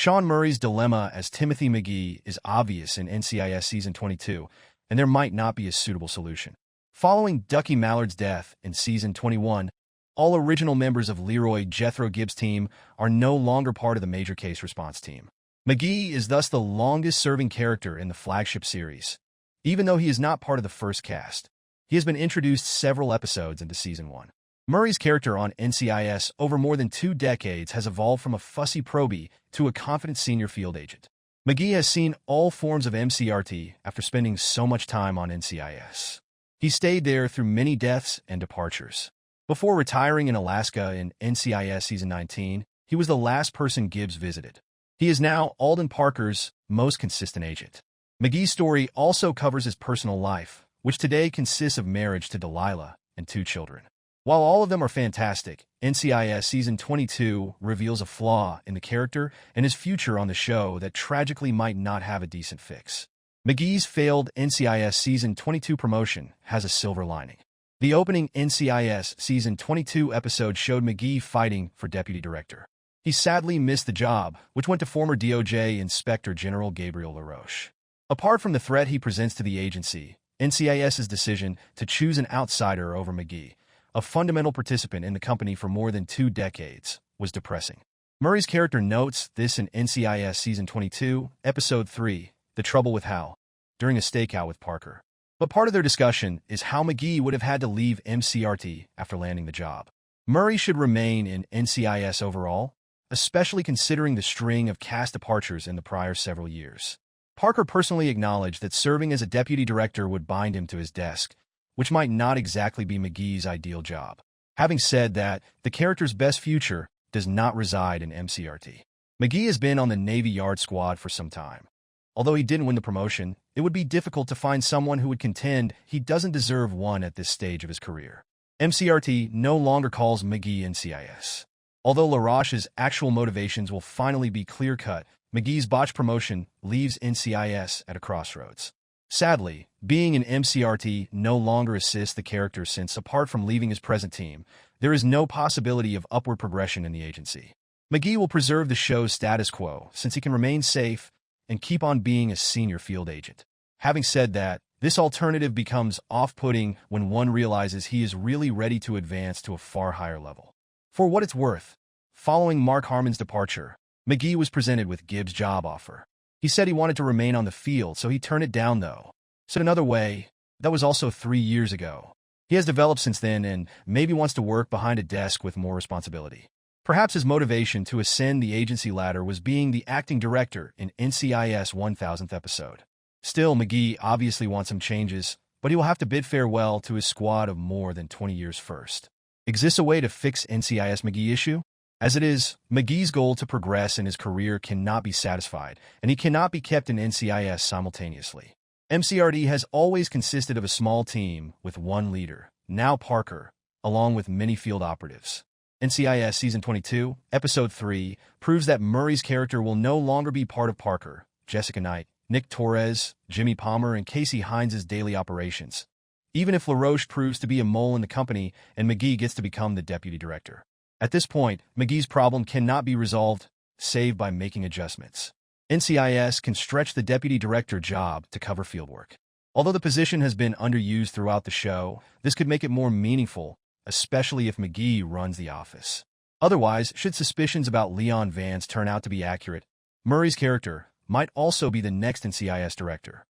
Sean Murray's dilemma as Timothy McGee is obvious in NCIS Season 22, and there might not be a suitable solution. Following Ducky Mallard's death in Season 21, all original members of Leroy Jethro Gibbs' team are no longer part of the major case response team. McGee is thus the longest-serving character in the flagship series. Even though he is not part of the first cast, he has been introduced several episodes into Season 1. Murray's character on NCIS over more than 2 decades has evolved from a fussy probie to a confident senior field agent. McGee has seen all forms of MCRT after spending so much time on NCIS. He stayed there through many deaths and departures. Before retiring in Alaska in NCIS Season 19, he was the last person Gibbs visited. He is now Alden Parker's most consistent agent. McGee's story also covers his personal life, which today consists of marriage to Delilah and 2 children. While all of them are fantastic, NCIS Season 22 reveals a flaw in the character and his future on the show that tragically might not have a decent fix. McGee's failed NCIS Season 22 promotion has a silver lining. The opening NCIS Season 22 episode showed McGee fighting for deputy director. He sadly missed the job, which went to former DOJ Inspector General Gabriel LaRoche. Apart from the threat he presents to the agency, NCIS's decision to choose an outsider over McGee, a fundamental participant in the company for more than 2 decades, was depressing. Murray's character notes this in NCIS Season 22, Episode 3, The Trouble with Hal, during a stakeout with Parker. But part of their discussion is how McGee would have had to leave MCRT after landing the job. Murray should remain in NCIS overall, especially considering the string of cast departures in the prior several years. Parker personally acknowledged that serving as a deputy director would bind him to his desk, which might not exactly be McGee's ideal job. Having said that, the character's best future does not reside in MCRT. McGee has been on the Navy Yard Squad for some time. Although he didn't win the promotion, it would be difficult to find someone who would contend he doesn't deserve one at this stage of his career. MCRT no longer calls McGee NCIS. Although LaRoche's actual motivations will finally be clear-cut, McGee's botched promotion leaves NCIS at a crossroads. Sadly, being in MCRT no longer assists the character since, apart from leaving his present team, there is no possibility of upward progression in the agency. McGee will preserve the show's status quo since he can remain safe and keep on being a senior field agent. Having said that, this alternative becomes off-putting when one realizes he is really ready to advance to a far higher level. For what it's worth, following Mark Harmon's departure, McGee was presented with Gibbs' job offer. He said he wanted to remain on the field, so he turned it down though. Said another way, that was also 3 years ago. He has developed since then and maybe wants to work behind a desk with more responsibility. Perhaps his motivation to ascend the agency ladder was being the acting director in NCIS 1000th episode. Still, McGee obviously wants some changes, but he will have to bid farewell to his squad of more than 20 years first. Exists a way to fix NCIS McGee issue? As it is, McGee's goal to progress in his career cannot be satisfied, and he cannot be kept in NCIS simultaneously. MCRT has always consisted of a small team with one leader, now Parker, along with many field operatives. NCIS Season 22, Episode 3, proves that Murray's character will no longer be part of Parker, Jessica Knight, Nick Torres, Jimmy Palmer, and Casey Hines' daily operations, even if LaRoche proves to be a mole in the company and McGee gets to become the deputy director. At this point, McGee's problem cannot be resolved, save by making adjustments. NCIS can stretch the deputy director job to cover fieldwork. Although the position has been underused throughout the show, this could make it more meaningful, especially if McGee runs the office. Otherwise, should suspicions about Leon Vance turn out to be accurate, Murray's character might also be the next NCIS director.